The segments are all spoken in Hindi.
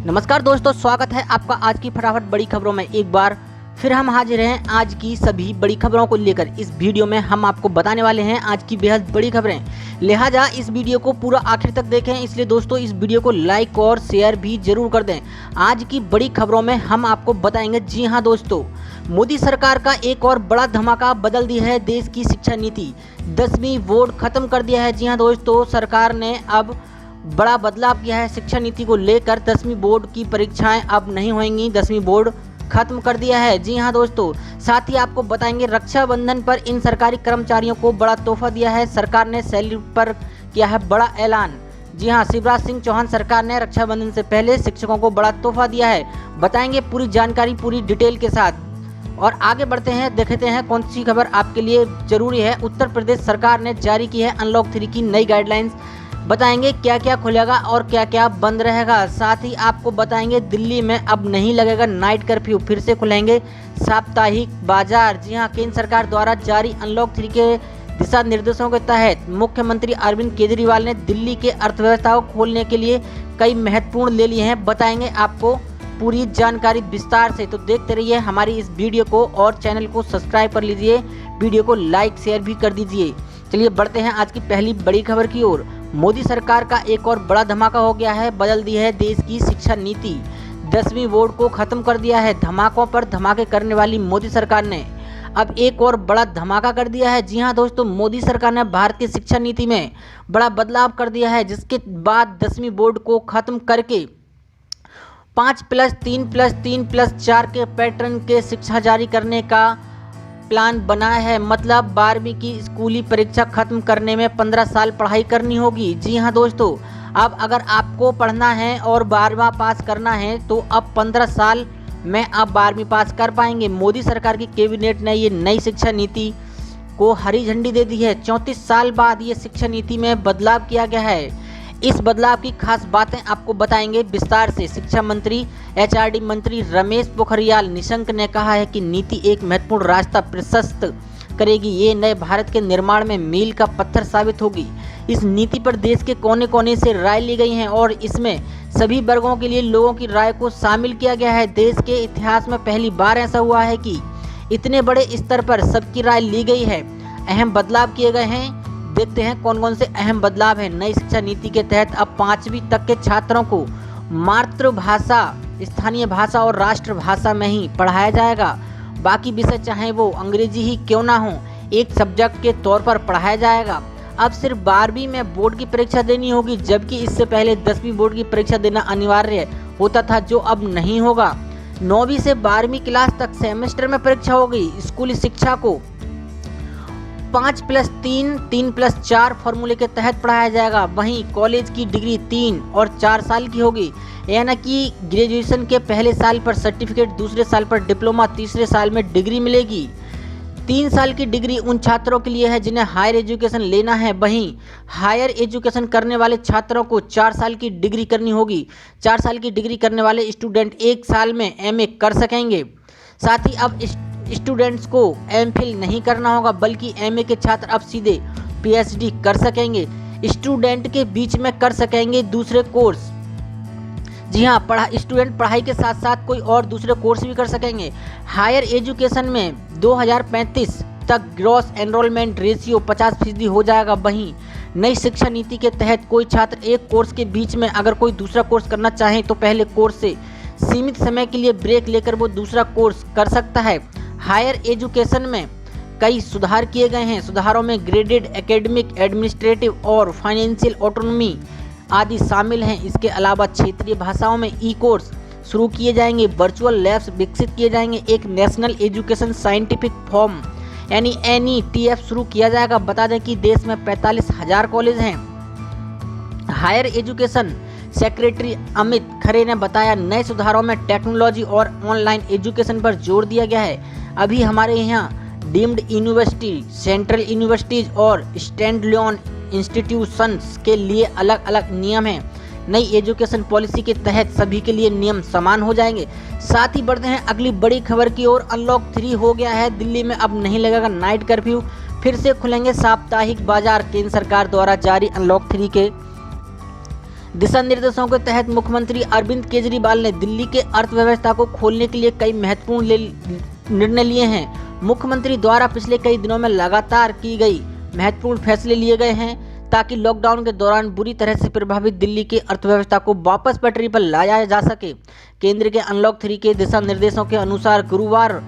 नमस्कार दोस्तों, स्वागत है आपका आज की फटाफट बड़ी खबरों में। एक बार फिर हम हाजिर हैं आज की सभी बड़ी खबरों को लेकर। इस वीडियो में हम आपको बताने वाले हैं आज की बेहद बड़ी खबरें, लिहाजा इस वीडियो को पूरा आखिर तक देखें। इसलिए दोस्तों इस वीडियो को लाइक और शेयर भी जरूर कर दें। आज की बड़ी खबरों में हम आपको बताएंगे, जी हाँ दोस्तों, मोदी सरकार का एक और बड़ा धमाका, बदल दी है देश की शिक्षा नीति। 10वीं बोर्ड खत्म कर दिया है। जी हाँ दोस्तों, सरकार ने अब बड़ा बदलाव किया है शिक्षा नीति को लेकर। 10वीं बोर्ड की परीक्षाएं अब नहीं होंगी, 10वीं बोर्ड खत्म कर दिया है। जी हां दोस्तों, साथ ही आपको बताएंगे रक्षाबंधन पर इन सरकारी कर्मचारियों को बड़ा तोहफा दिया है। सरकार ने सैलरी पर किया है बड़ा ऐलान। जी हां, शिवराज सिंह चौहान सरकार ने रक्षाबंधन से पहले शिक्षकों को बड़ा तोहफा दिया है। बताएंगे पूरी जानकारी पूरी डिटेल के साथ। और आगे बढ़ते हैं, देखते हैं कौन सी खबर आपके लिए जरूरी है। उत्तर प्रदेश सरकार ने जारी की है अनलॉक 3 की नई गाइडलाइंस। बताएंगे क्या क्या खुलेगा और क्या क्या बंद रहेगा। साथ ही आपको बताएंगे दिल्ली में अब नहीं लगेगा नाइट कर्फ्यू, फिर से खुलेंगे साप्ताहिक बाजार। जी हां, केंद्र सरकार द्वारा जारी अनलॉक 3 के दिशा निर्देशों के तहत मुख्यमंत्री अरविंद केजरीवाल ने दिल्ली के अर्थव्यवस्था को खोलने के लिए कई महत्वपूर्ण ले लिए हैं। बताएंगे आपको पूरी जानकारी विस्तार से, तो देखते रहिए हमारी इस वीडियो को और चैनल को सब्सक्राइब कर लीजिए, वीडियो को लाइक शेयर भी कर दीजिए। चलिए बढ़ते हैं आज की पहली बड़ी खबर की ओर। मोदी सरकार का एक और बड़ा धमाका हो गया है, बदल दी है देश की शिक्षा नीति। 10वीं बोर्ड को खत्म कर दिया है। धमाकों पर धमाके करने वाली मोदी सरकार ने अब एक और बड़ा धमाका कर दिया है। जी हां दोस्तों, मोदी सरकार ने भारत की शिक्षा नीति में बड़ा बदलाव कर दिया है, जिसके बाद 10वीं बोर्ड को खत्म करके 5+3+3+4 के पैटर्न के शिक्षा जारी करने का प्लान बनाया है। मतलब 12वीं की स्कूली परीक्षा खत्म करने में 15 साल पढ़ाई करनी होगी। जी हां दोस्तों, अब अगर आपको पढ़ना है और 12वां पास करना है तो अब 15 साल में आप 12वीं पास कर पाएंगे। मोदी सरकार की कैबिनेट ने ये नई शिक्षा नीति को हरी झंडी दे दी है। 34 साल बाद ये शिक्षा नीति में बदलाव किया गया है। इस बदलाव की खास बातें आपको बताएंगे विस्तार से। शिक्षा मंत्री एचआरडी मंत्री रमेश पोखरियाल निशंक ने कहा है कि नीति एक महत्वपूर्ण रास्ता प्रशस्त करेगी। ये नए भारत के निर्माण में मील का पत्थर साबित होगी। इस नीति पर देश के कोने कोने से राय ली गई है और इसमें सभी वर्गों के लिए लोगों की राय को शामिल किया गया है। देश के इतिहास में पहली बार ऐसा हुआ है कि इतने बड़े स्तर पर सबकी राय ली गई है। अहम बदलाव किए गए हैं, देखते हैं कौन कौन से अहम बदलाव हैं। नई शिक्षा नीति के तहत अब 5वीं तक के छात्रों को मातृभाषा, स्थानीय भाषा और राष्ट्रभाषा में ही पढ़ाया जाएगा। बाकी विषय चाहे वो अंग्रेजी ही क्यों ना हो, एक सब्जेक्ट के तौर पर पढ़ाया जाएगा। अब सिर्फ 12वीं में बोर्ड की परीक्षा देनी होगी, जबकि इससे पहले 10वीं बोर्ड की परीक्षा देना अनिवार्य होता था, जो अब नहीं होगा। 9वीं से 12वीं क्लास तक सेमेस्टर में परीक्षा होगी। स्कूली शिक्षा को 5+3, 3+4 फॉर्मूले के तहत पढ़ाया जाएगा। वहीं कॉलेज की डिग्री 3 और 4 साल की होगी, यानी कि ग्रेजुएशन के पहले साल पर सर्टिफिकेट, दूसरे साल पर डिप्लोमा, तीसरे साल में डिग्री मिलेगी। 3 साल की डिग्री उन छात्रों के लिए है जिन्हें हायर एजुकेशन लेना है। वहीं हायर एजुकेशन करने वाले छात्रों को 4 साल की डिग्री करनी होगी। 4 साल की डिग्री करने वाले स्टूडेंट 1 साल में एमए कर सकेंगे। साथ ही अब स्टूडेंट्स को एमफिल नहीं करना होगा, बल्कि एमए के छात्र अब सीधे पीएचडी कर सकेंगे। स्टूडेंट के बीच में कर सकेंगे दूसरे कोर्स। जी हाँ, स्टूडेंट पढ़ाई के साथ साथ कोई और दूसरे कोर्स भी कर सकेंगे। हायर एजुकेशन में 2035 तक ग्रॉस एनरोलमेंट रेशियो 50% हो जाएगा। वहीं नई शिक्षा नीति के तहत कोई छात्र एक कोर्स के बीच में अगर कोई दूसरा कोर्स करना चाहे तो पहले कोर्स से सीमित समय के लिए ब्रेक लेकर वो दूसरा कोर्स कर सकता है। हायर एजुकेशन में कई सुधार किए गए हैं। सुधारों में ग्रेडेड एकेडमिक, एडमिनिस्ट्रेटिव और फाइनेंशियल ऑटोनॉमी आदि शामिल हैं। इसके अलावा क्षेत्रीय भाषाओं में ई कोर्स शुरू किए जाएंगे। वर्चुअल लैब्स विकसित किए जाएंगे। एक नेशनल एजुकेशन साइंटिफिक फॉर्म यानी NETF शुरू किया जाएगा। बता दें कि देश में 45,000 कॉलेज हैं। Higher education secretary Amit Khare ने बताया, नए सुधारों में टेक्नोलॉजी और ऑनलाइन एजुकेशन पर जोर दिया गया है। अभी हमारे यहाँ डीम्ड यूनिवर्सिटी, सेंट्रल यूनिवर्सिटीज और स्टैंडअलोन इंस्टीट्यूशंस के लिए अलग अलग नियम हैं। नई एजुकेशन पॉलिसी के तहत सभी के लिए नियम समान हो जाएंगे। साथ ही बढ़ते हैं अगली बड़ी खबर की ओर। अनलॉक 3 हो गया है। दिल्ली में अब नहीं लगेगा नाइट कर्फ्यू, फिर से खुलेंगे साप्ताहिक बाजार। केंद्र सरकार द्वारा जारी अनलॉक 3 के दिशा निर्देशों के तहत मुख्यमंत्री अरविंद केजरीवाल ने दिल्ली के अर्थव्यवस्था को खोलने के लिए कई महत्वपूर्ण निर्णय लिए हैं। मुख्यमंत्री द्वारा पिछले कई दिनों में लगातार की गई महत्वपूर्ण फैसले लिए गए हैं ताकि लॉकडाउन के दौरान बुरी तरह से प्रभावित दिल्ली की अर्थव्यवस्था को वापस पटरी पर लाया जा सके। केंद्र के अनलॉक 3 के दिशा निर्देशों के अनुसार गुरुवार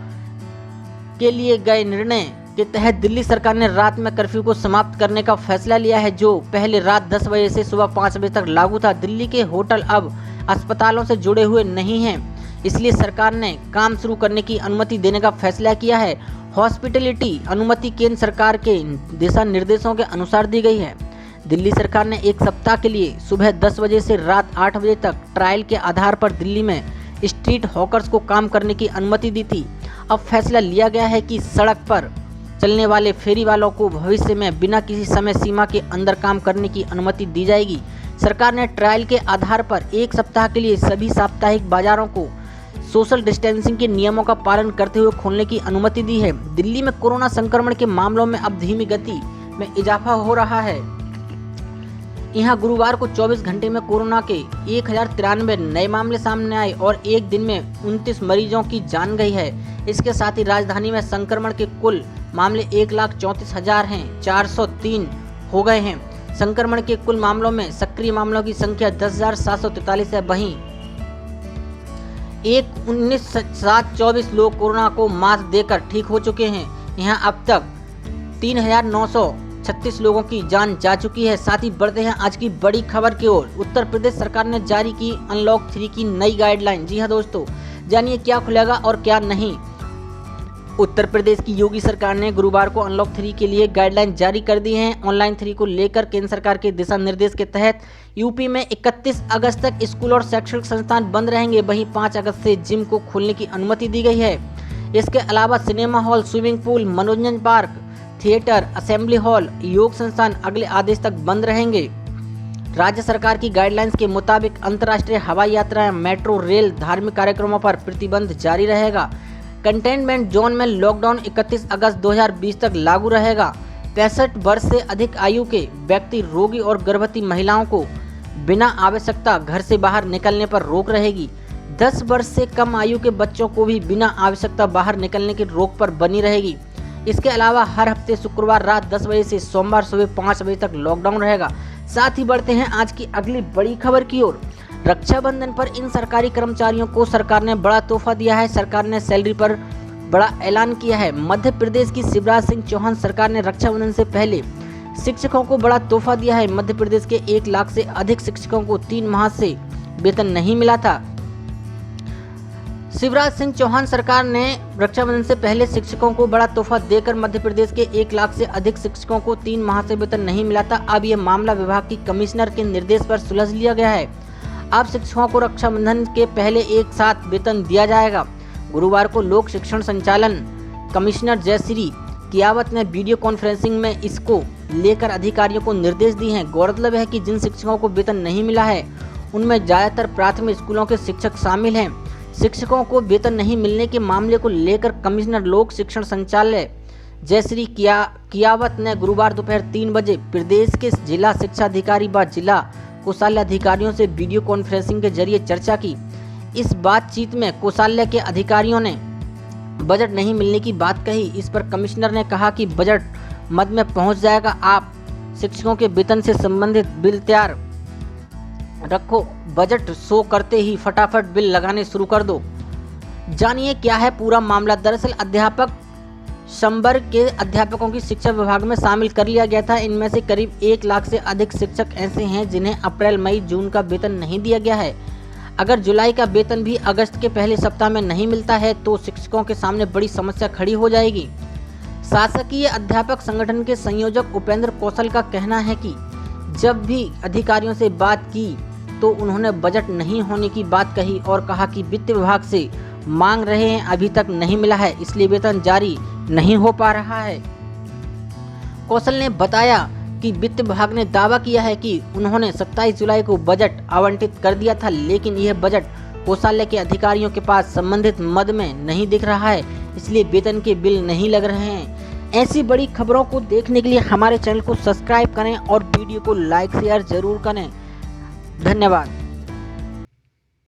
के लिए गए निर्णय के तहत दिल्ली सरकार ने रात में कर्फ्यू को समाप्त करने का फैसला लिया है, जो पहले रात 10 बजे से सुबह 5 बजे तक लागू था। दिल्ली के होटल अब अस्पतालों से जुड़े हुए नहीं हैं, इसलिए सरकार ने काम शुरू करने की अनुमति देने का फैसला किया है। हॉस्पिटलिटी अनुमति केंद्र सरकार के दिशा निर्देशों के अनुसार दी गई है। दिल्ली सरकार ने एक सप्ताह के लिए सुबह 10 बजे से रात 8 बजे तक ट्रायल के आधार पर दिल्ली में स्ट्रीट हॉकर्स को काम करने की अनुमति दी थी। अब फैसला लिया गया है कि सड़क पर चलने वाले फेरी वालों को भविष्य में बिना किसी समय सीमा के अंदर काम करने की अनुमति दी जाएगी। सरकार ने ट्रायल के आधार पर एक सप्ताह के लिए सभी साप्ताहिक बाजारों को सोशल डिस्टेंसिंग के नियमों का पालन करते हुए खोलने की अनुमति दी है। दिल्ली में कोरोना संक्रमण के मामलों में अब धीमी गति में इजाफा हो रहा है। यहाँ गुरुवार को 24 घंटे में कोरोना के 1093 नए मामले सामने आए और एक दिन में 29 मरीजों की जान गई है। इसके साथ ही राजधानी में संक्रमण के कुल मामले 1,34,403 हो गए हैं। संक्रमण के कुल मामलों में सक्रिय मामलों की संख्या 10,743 है। वहीं 19,724 लोग कोरोना को मास्क देकर ठीक हो चुके हैं। यहाँ अब तक 3,936 लोगों की जान जा चुकी है। साथ ही बढ़ते हैं आज की बड़ी खबर की ओर। उत्तर प्रदेश सरकार ने जारी की अनलॉक 3 की नई गाइडलाइन। जी हां दोस्तों, जानिए क्या खुलेगा और क्या नहीं। उत्तर प्रदेश की योगी सरकार ने गुरुवार को अनलॉक 3 के लिए गाइडलाइन जारी कर दी है। ऑनलाइन 3 को लेकर केंद्र सरकार के दिशा निर्देश के तहत यूपी में 31 अगस्त तक स्कूल और शैक्षणिक संस्थान बंद रहेंगे। वहीं 5 अगस्त से जिम को खोलने की अनुमति दी गई है। इसके अलावा सिनेमा हॉल, स्विमिंग पूल, मनोरंजन पार्क, थिएटर, असेंबली हॉल, योग संस्थान अगले आदेश तक बंद रहेंगे। राज्य सरकार की गाइडलाइंस के मुताबिक अंतर्राष्ट्रीय हवाई यात्राएं, मेट्रो, रेल, धार्मिक कार्यक्रमों पर प्रतिबंध जारी रहेगा। कंटेनमेंट जोन में लॉकडाउन 31 अगस्त 2020 तक लागू रहेगा। 65 वर्ष से अधिक आयु के व्यक्ति, रोगी और गर्भवती महिलाओं को बिना आवश्यकता घर से बाहर निकलने पर रोक रहेगी। 10 वर्ष से कम आयु के बच्चों को भी बिना आवश्यकता बाहर निकलने की रोक पर बनी रहेगी। इसके अलावा हर हफ्ते शुक्रवार रात 10 बजे से सोमवार सुबह 5 बजे तक लॉकडाउन रहेगा। साथ ही बढ़ते हैं आज की अगली बड़ी खबर की ओर। रक्षाबंधन पर इन सरकारी कर्मचारियों को सरकार ने बड़ा तोहफा दिया है। सरकार ने सैलरी पर बड़ा ऐलान किया है। मध्य प्रदेश की शिवराज सिंह चौहान सरकार ने रक्षाबंधन से पहले शिक्षकों को बड़ा तोहफा दिया है। मध्य प्रदेश के 1 लाख से अधिक शिक्षकों को 3 माह से वेतन नहीं मिला था। शिवराज सिंह चौहान सरकार ने रक्षाबंधन से पहले शिक्षकों को बड़ा तोहफा देकर मध्य प्रदेश के 1 लाख से अधिक शिक्षकों को 3 माह से वेतन नहीं मिला था। अब यह मामला विभाग की कमिश्नर के निर्देश पर सुलझ लिया गया है। अब शिक्षकों को रक्षाबंधन के पहले एक साथ वेतन दिया जाएगा। गुरुवार को लोक शिक्षण संचालन कमिश्नर जयश्री कियावत ने वीडियो कॉन्फ्रेंसिंग में इसको लेकर अधिकारियों को निर्देश दिए हैं। गौरतलब है कि जिन शिक्षकों को वेतन नहीं मिला है उनमें ज़्यादातर प्राथमिक स्कूलों के शिक्षक शामिल हैं। शिक्षकों को वेतन नहीं मिलने के मामले को लेकर कमिश्नर लोक शिक्षण संचालय जयश्री कियावत ने गुरुवार दोपहर 3 बजे प्रदेश के जिला शिक्षा अधिकारी व जिला कोषालय अधिकारियों से वीडियो कॉन्फ्रेंसिंग के जरिए चर्चा की। इस बातचीत में कोषालय के अधिकारियों ने बजट नहीं मिलने की बात कही। इस पर कमिश्नर ने कहा कि बजट मद में पहुंच जाएगा। आप शिक्षकों के वेतन से संबंधित बिल तैयार रखो, बजट शो करते ही फटाफट बिल लगाने शुरू कर दो। जानिए क्या है पूरा मामला। दरअसल अध्यापक संवर्ग के अध्यापकों की शिक्षा विभाग में शामिल कर लिया गया था। इनमें से करीब 1 लाख से अधिक शिक्षक ऐसे हैं जिन्हें अप्रैल, मई, जून का वेतन नहीं दिया गया है। अगर जुलाई का वेतन भी अगस्त के पहले सप्ताह में नहीं मिलता है तो शिक्षकों के सामने बड़ी समस्या खड़ी हो जाएगी। शासकीय अध्यापक संगठन के संयोजक उपेंद्र कौशल का कहना है कि जब भी अधिकारियों से बात की तो उन्होंने बजट नहीं होने की बात कही और कहा कि वित्त विभाग से मांग रहे हैं, अभी तक नहीं मिला है, इसलिए वेतन जारी नहीं हो पा रहा है। कौशल ने बताया कि वित्त विभाग ने दावा किया है कि उन्होंने 27 जुलाई को बजट आवंटित कर दिया था, लेकिन यह बजट कोषालय के अधिकारियों के पास संबंधित मद में नहीं दिख रहा है, इसलिए वेतन के बिल नहीं लग रहे हैं। ऐसी बड़ी खबरों को देखने के लिए हमारे चैनल को सब्सक्राइब करें और वीडियो को लाइक शेयर जरूर करें। धन्यवाद।